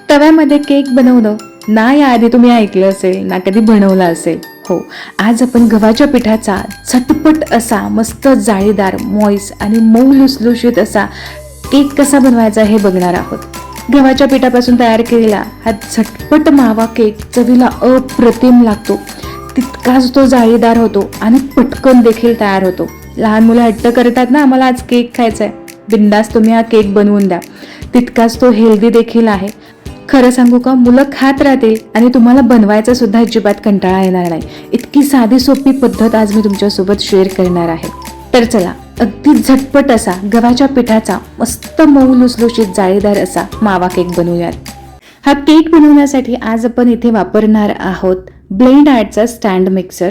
तव्यामध्ये cake बनवणं ना याआधी तुम्ही ऐकलं असेल ना कधी बनवलं असेल. हो, आज आपण गव्हाच्या पिठाचा झटपट असा मस्त जाळीदार मॉइस आणि मऊ लुसलुशीत असा केक कसा बनवायचा हे बघणार आहोत. गव्हाच्या पिठापासून तयार केलेला हा झटपट मावा केक चवीला अप्रतिम लागतो. तितकाच तो जाळीदार होतो आणि पटकन देखील तयार होतो. लहान मुलं हट्ट करतात ना, आम्हाला आज केक खायचा आहे, बिंदास तुम्ही हा केक बनवून द्या. तितकाच तो हेल्दी देखील आहे. खरं सांगू का, मुलं खात राहतील आणि तुम्हाला बनवायचा सुद्धा अजिबात कंटाळा येणार नाही. इतकी साधी सोपी पद्धत आज मी तुमच्यासोबत शेअर करणार आहे. तर चला, अगदी झटपट असा गव्हाच्या पिठाचा मस्त मऊ लुसलुशीत जाळीदार असा मावा केक बनवूयात. हा केक बनवण्यासाठी आज आपण इथे वापरणार आहोत ब्लेंड आर्टचा स्टँड मिक्सर.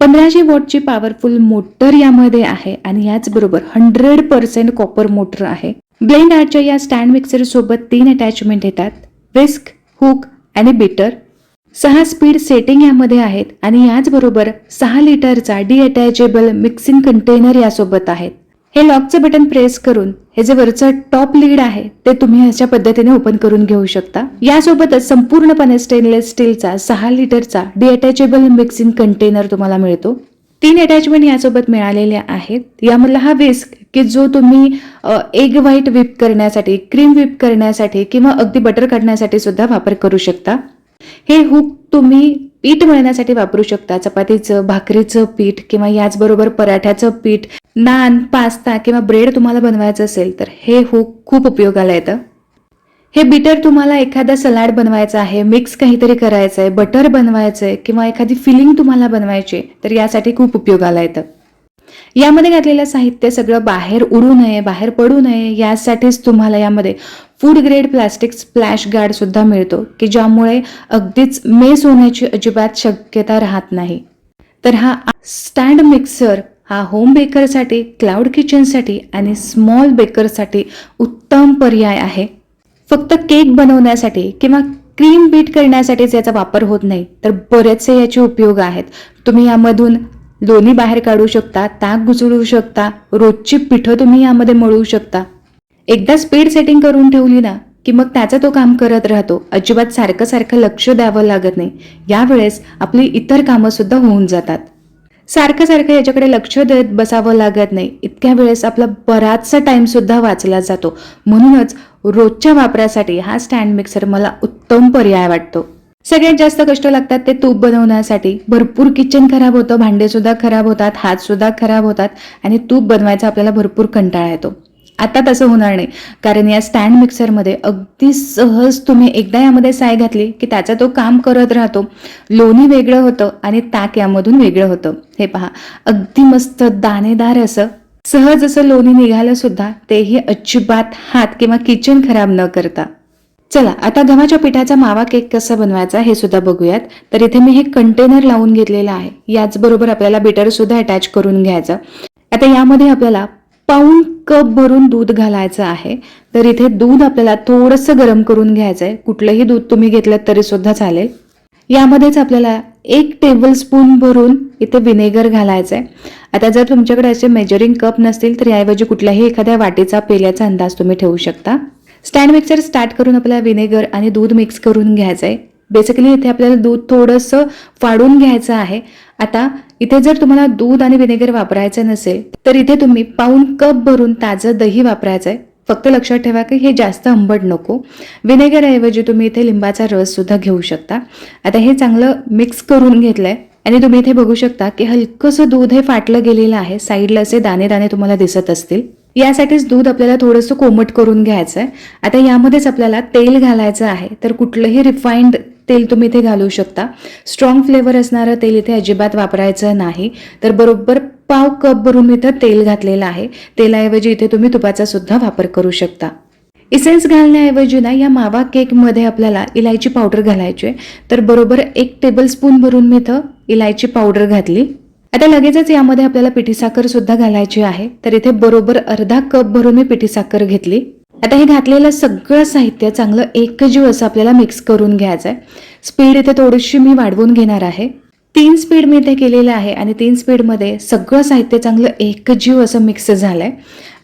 1500 वॉटची पॉवरफुल मोटर यामध्ये आहे आणि याचबरोबर 100% कॉपर मोटर आहे. ब्लेंड आर्टच्या या स्टँड मिक्सर सोबत 3 अटॅचमेंट येतात: विस्क, हुक आणि बीटर. 6 स्पीड सेटिंग यामध्ये आहेत आणि याचबरोबर 6 लिटरचा डिअटॅचेबल मिक्सिंग कंटेनर यासोबत आहेत. हे लॉकचं बटन प्रेस करून हे जे वरचं टॉप लीड आहे ते तुम्ही अशा पद्धतीने ओपन करून घेऊ शकता. यासोबतच संपूर्णपणे स्टेनलेस स्टीलचा 6 लिटरचा डिअटॅचेबल मिक्सिंग कंटेनर तुम्हाला मिळतो. 3 अटॅचमेंट यासोबत मिळालेल्या आहेत. यामधला हा विस्क की जो तुम्ही एग व्हाईट व्हिप करण्यासाठी, क्रीम व्हिप करण्यासाठी किंवा अगदी बटर काढण्यासाठी सुद्धा वापर करू शकता. हे हुक तुम्ही पीठ मळण्यासाठी वापरू शकता. चपातीचं, भाकरीचं पीठ किंवा याचबरोबर पराठ्याचं पीठ, नान, पास्ता किंवा ब्रेड तुम्हाला बनवायचं असेल तर हे हुक खूप उपयोगाला येतं. हे बीटर तुम्हाला एखादा सलाड बनवायचा आहे, मिक्स काहीतरी करायचं आहे, बटर बनवायचं आहे किंवा एखादी फिलिंग तुम्हाला बनवायची तर यासाठी खूप उपयोगाला येतं. यामध्ये घातलेलं साहित्य सगळं बाहेर उडू नये, बाहेर पडू नये यासाठीच तुम्हाला यामध्ये food grade plastic splash guard सुद्धा मिळतो की ज्यामुळे अगदीच मेस होण्याची अजिबात शक्यता राहत नाही. तर हा स्टँड मिक्सर हा होम बेकरसाठी, क्लाउड किचनसाठी आणि स्मॉल बेकरसाठी उत्तम पर्याय आहे. फक्त केक बनवण्यासाठी किंवा क्रीम बीट करण्यासाठीच याचा वापर होत नाही, तर बरेचसे याचे उपयोग आहेत. तुम्ही यामधून लोणी बाहेर काढू शकता, ताक घुसळू शकता, रोजची पिठं तुम्ही यामध्ये मळू शकता. एकदा स्पीड सेटिंग करून ठेवली ना की मग त्याचा तो काम करत राहतो. अजिबात सारखं सारखं लक्ष द्यावं लागत नाही. यावेळेस आपली इतर कामं सुद्धा होऊन जातात. सारखं सारखं याच्याकडे लक्ष देत बसावं लागत नाही. इतक्या वेळेस आपला बराचसा टाइम सुद्धा वाचला जातो. म्हणूनच रोजच्या वापरासाठी हा स्टँड मिक्सर मला उत्तम पर्याय वाटतो. सगळ्यात जास्त कष्ट लागतात ते तूप बनवण्यासाठी. भरपूर किचन खराब होतं, भांडे सुद्धा खराब होतात, हात सुद्धा खराब होतात आणि तूप बनवायचा आपल्याला भरपूर कंटाळा येतो. आता तसं होणार नाही, कारण या स्टँड मिक्सरमध्ये अगदी सहज तुम्ही एकदा यामध्ये साय घातली की त्याचा तो काम करत राहतो. लोणी वेगळं होतं आणि ताक यामधून वेगळं होतं. हे पहा, अगदी मस्त दाणेदार असं सहज असं लोणी निघालं सुद्धा, तेही अजिबात हात किंवा किचन खराब न करता. चला, आता गव्हाच्या पिठाचा मावा केक कसा बनवायचा हे सुद्धा बघूयात. तर इथे मी हे कंटेनर लावून घेतलेलं आहे. याचबरोबर आपल्याला बीटर सुद्धा अटॅच करून घ्यायचं. आता यामध्ये आपल्याला पाऊण कप भरून दूध घालायचं आहे. तर इथे दूध आपल्याला थोडंसं गरम करून घ्यायचं आहे. कुठलंही दूध तुम्ही घेतलं तरी सुद्धा चालेल. यामध्येच आपल्याला 1 टेबलस्पून भरून इथे विनेगर घालायचं आहे. आता जर तुमच्याकडे असे मेजरिंग कप नसतील तर याऐवजी कुठल्याही एखाद्या वाटीचा, पेल्याचा अंदाज तुम्ही ठेवू शकता. स्टँड मिक्सर स्टार्ट करून आपल्याला विनेगर आणि दूध मिक्स करून घ्यायचं आहे. बेसिकली इथे आपल्याला दूध थोडंसं फाडून घ्यायचं आहे. आता इथे जर तुम्हाला दूध आणि विनेगर वापरायचं नसेल तर इथे तुम्ही पाऊण कप भरून ताजं दही वापरायचं आहे. फक्त लक्षात ठेवा की हे जास्त आंबट नको. विनेगरऐवजी तुम्ही इथे लिंबाचा रस सुद्धा घेऊ शकता. आता हे चांगलं मिक्स करून घेतलंय आणि तुम्ही इथे बघू शकता की हलकंसं दूध हे फाटलं गेलेलं आहे. साईडला असे दाणे दाणे तुम्हाला दिसत असतील. यासाठीच दूध आपल्याला थोडंसं कोमट करून घ्यायचं आहे. आता यामध्येच आपल्याला तेल घालायचं आहे. तर कुठलंही रिफाइंड तेल तुम्ही इथे घालू शकता. स्ट्रॉंग फ्लेवर असणारं तेल इथे अजिबात वापरायचं नाही. तर बरोबर पाव कप भरून मी इथं तेल घातलेलं आहे. तेलाऐवजी इथे तुम्ही तुपाचा सुद्धा वापर करू शकता. इसेन्स घालण्याऐवजी ना या मावा केकमध्ये आपल्याला इलायची पावडर घालायची आहे. तर बरोबर 1 टेबलस्पून भरून मी इथं इलायची पावडर घातली. आता लगेचच यामध्ये आपल्याला पिठी साखर सुद्धा घालायची आहे. तर इथे बरोबर अर्धा कप भरून मी पिठी साखर घेतली. आता हे घातलेलं सगळं साहित्य चांगलं एकजीव असं आपल्याला मिक्स करून घ्यायचं आहे. स्पीड इथे थोडीशी मी वाढवून घेणार आहे. 3 स्पीड मी इथे केलेलं आहे आणि 3 स्पीडमध्ये सगळं साहित्य चांगलं एकजीव असं मिक्स झालंय.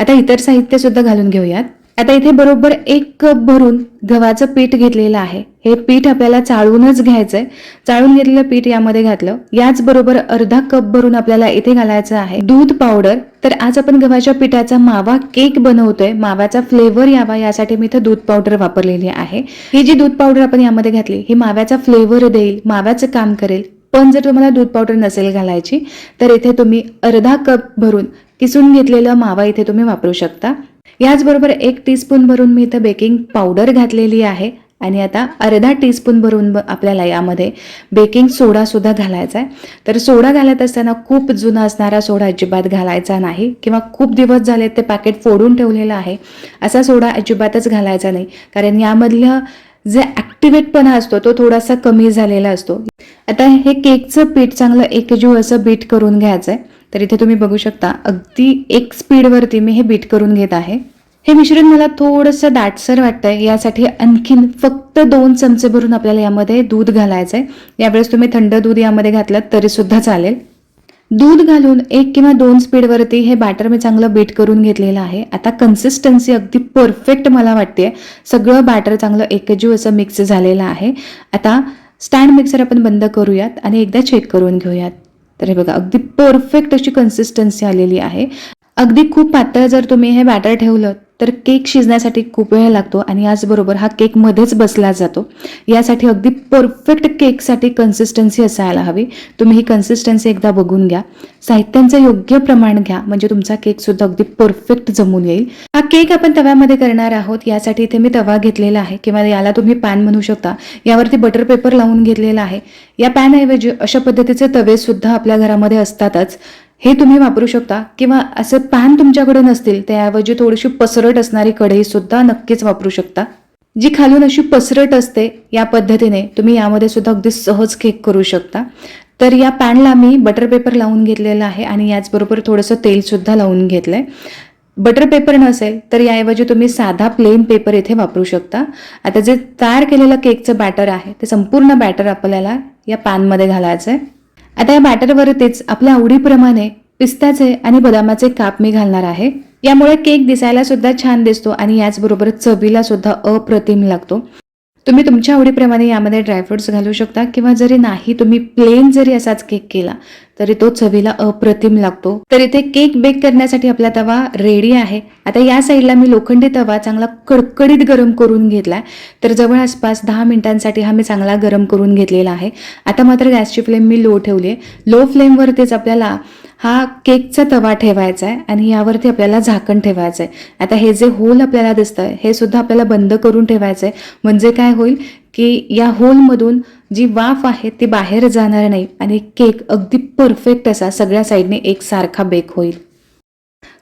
आता इतर साहित्य सुद्धा घालून घेऊयात. आता इथे बरोबर 1 कप भरून गव्हाचं पीठ घेतलेलं आहे. हे पीठ आपल्याला चाळूनच घ्यायचंय. चाळून घेतलेलं पीठ यामध्ये घातलं. याच बरोबर अर्धा कप भरून आपल्याला इथे घालायचं आहे दूध पावडर. तर आज आपण गव्हाच्या पिठाचा मावा केक बनवतोय. माव्याचा फ्लेवर यावा यासाठी मी इथे दूध पावडर वापरलेली आहे. ही जी दूध पावडर आपण यामध्ये घातली ही माव्याचा फ्लेवर देईल, माव्याचं काम करेल. पण जर तुम्हाला दूध पावडर नसेल घालायची तर इथे तुम्ही अर्धा कप भरून किसून घेतलेला मावा इथे तुम्ही वापरू शकता. याचबरोबर 1 टीस्पून भरून मी इथं बेकिंग पावडर घातलेली आहे आणि आता अर्धा टीस्पून भरून आपल्याला यामध्ये बेकिंग सोडा सुद्धा घालायचा आहे. तर सोडा घालत असताना खूप जुना असणारा सोडा अजिबात घालायचा नाही किंवा खूप दिवस झाले ते पॅकेट फोडून ठेवलेलं आहे असा सोडा अजिबातच घालायचा नाही, कारण यामधलं जे ॲक्टिवेटपणा असतो तो थोडासा कमी झालेला असतो. आता हे केकचं पीठ चांगलं एकजीव असं बीट करून घ्यायचं आहे. तर इथे तुम्ही बघू शकता अगदी 1 स्पीडवरती मी हे बीट करून घेत आहे. हे मिश्रण मला थोडंसं दाटसर वाटतंय, यासाठी आणखीन फक्त 2 चमचे भरून आपल्याला यामध्ये दूध घालायचंय. यावेळेस तुम्ही थंड दूध यामध्ये घातलं तरी सुद्धा चालेल. दूध घालून 1 किंवा 2 स्पीडवरती हे बॅटर मी चांगलं बीट करून घेतलेलं आहे. आता कन्सिस्टन्सी अगदी परफेक्ट मला वाटते. सगळं बॅटर चांगलं एकजीव असं मिक्स झालेलं आहे. आता स्टँड मिक्सर आपण बंद करूयात आणि एकदा चेक करून घेऊयात. तर हे बघा अगदी परफेक्ट अशी कन्सिस्टन्सी आलेली आहे. अगदी खूप पातळ जर तुम्ही हे बॅटर ठेवलं तर केक शिजण्यासाठी खूप वेळ लागतो आणि याचबरोबर हा केक मध्येच बसला जातो. यासाठी अगदी परफेक्ट केकसाठी कन्सिस्टन्सी असायला हवी. तुम्ही ही कन्सिस्टन्सी एकदा बघून घ्या. साहित्यांचं योग्य प्रमाण घ्या म्हणजे तुमचा केक सुद्धा अगदी परफेक्ट जमून येईल. हा केक आपण तव्यामध्ये करणार आहोत. यासाठी इथे मी तवा घेतलेला आहे किंवा याला तुम्ही पॅन म्हणू शकता. यावरती बटर पेपर लावून घेतलेला आहे. या पॅनऐवजी अशा पद्धतीचे तवे सुद्धा आपल्या घरामध्ये असतातच, हे तुम्ही वापरू शकता. किंवा असं पॅन तुमच्याकडे नसतील त्याऐवजी थोडीशी पसरट असणारी कढई सुद्धा नक्कीच वापरू शकता, जी खालून अशी पसरट असते. या पद्धतीने तुम्ही यामध्ये सुद्धा अगदी सहज केक करू शकता. तर या पॅनला मी बटर पेपर लावून घेतलेला आहे आणि याचबरोबर थोडंसं तेल सुद्धा लावून घेतलंय. बटर पेपर नसेल तर याऐवजी तुम्ही साधा प्लेन पेपर इथे वापरू शकता. आता जे तयार केलेलं केकचं बॅटर आहे ते संपूर्ण बॅटर आपल्याला या पॅनमध्ये घालायचं आहे. आता या बॅटरवरतीच आपल्या आवडीप्रमाणे पिस्त्याचे आणि बदामाचे काप मी घालणार आहे. यामुळे केक दिसायला सुद्धा छान दिसतो आणि याचबरोबर चवीला सुद्धा अप्रतिम लागतो. तुम्ही तुमच्या आवडीप्रमाणे यामध्ये ड्रायफ्रुट्स घालू शकता किंवा जरी नाही तुम्ही प्लेन जरी असाच केक केला तरी तो चवीला अप्रतिम लागतो. तर इथे केक बेक करण्यासाठी आपला तवा रेडी आहे. आता या साईडला मी लोखंडी तवा चांगला कडकडीत गरम करून घेतलाय. तर जवळ आसपास 10 मिनिटांसाठी हा मी चांगला गरम करून घेतलेला आहे. आता मात्र गॅसची फ्लेम मी लो ठेवली आहे. लो फ्लेमवरतीच आपल्याला हा केकचा तवा ठेवायचा आहे आणि यावरती आपल्याला झाकण ठेवायचं आहे. आता हे जे होल आपल्याला दिसतंय हे सुद्धा आपल्याला बंद करून ठेवायचं आहे. म्हणजे काय होईल की या होलमधून जी वाफ आहे ती बाहेर जाणार नाही आणि केक अगदी परफेक्ट असा सगळ्या साईडने एकसारखा बेक होईल.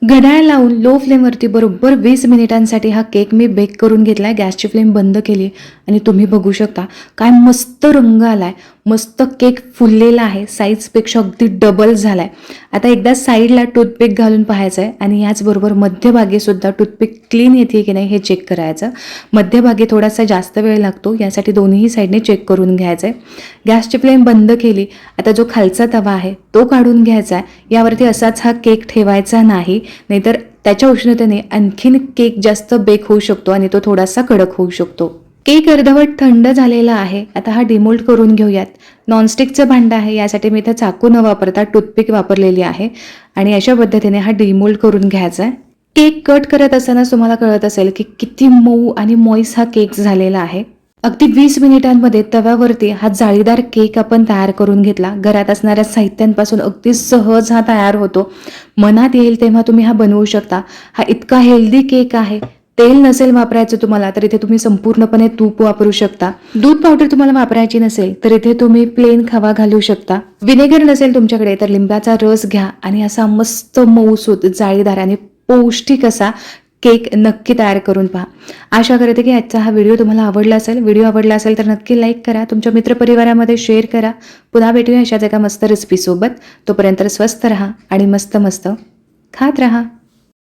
घड्याळ लावून लो फ्लेमवरती बरोबर 20 मिनिटांसाठी हा केक मी बेक करून घेतलाय. गॅसची फ्लेम बंद केली आणि तुम्ही बघू शकता काय मस्त रंग आलाय. मस्त केक फुललेला आहे. साईजपेक्षा अगदी डबल झालाय. आता एकदा साईडला टूथपिक घालून पाहायचं आहे आणि याचबरोबर मध्यभागी सुद्धा टूथपिक क्लीन येते की नाही हे चेक करायचं. मध्यभागी थोडासा जास्त वेळ लागतो, यासाठी दोन्ही साईडने चेक करून घ्यायचं आहे. गॅसची फ्लेम बंद केली. आता जो खालचा तवा आहे तो काढून घ्यायचा आहे. यावरती असाच हा केक ठेवायचा नाही, नाहीतर त्याच्या उष्णतेने आणखीन केक जास्त बेक होऊ शकतो आणि तो थोडासा कडक होऊ शकतो. केक अर्धवट थंड झालेला आहे. आता हा डिमोल्ड करून घेऊयात. नॉनस्टिकचं भांडं आहे, यासाठी मी इथं चाकू न वापरता टूथपिक वापरलेली आहे आणि अशा पद्धतीने हा डिमोल्ड करून घ्यायचा आहे. केक कट करत असताना तुम्हाला कळत असेल की किती मऊ आणि मॉइस हा केक झालेला आहे. अगदी 20 मिनिटांमध्ये तव्यावरती हा जाळीदार केक आपण तयार करून घेतला. घरात असणाऱ्या साहित्यांपासून अगदी सहज हा तयार होतो. मनात येईल तेव्हा तुम्ही हा बनवू शकता. हा इतका हेल्दी केक आहे. तेल नसेल वापरायचं तुम्हाला तर इथे तुम्ही संपूर्णपणे तूप वापरू शकता. दूध पावडर तुम्हाला वापरायची नसेल तर इथे तुम्ही प्लेन खवा घालू शकता. विनेगर नसेल तुमच्याकडे तर लिंबाचा रस घ्या आणि असा मस्त मऊसूत जाळीदार आणि पौष्टिक असा केक नक्की तयार करून पहा. आशा करते की आजचा हा व्हिडिओ तुम्हाला आवडला असेल. व्हिडिओ आवडला असेल तर नक्की लाईक करा, तुमच्या मित्रपरिवारामध्ये शेअर करा. पुन्हा भेटूया अशाच एका मस्त रेसिपीसोबत. तोपर्यंत स्वस्थ राहा आणि मस्त मस्त खात राहा.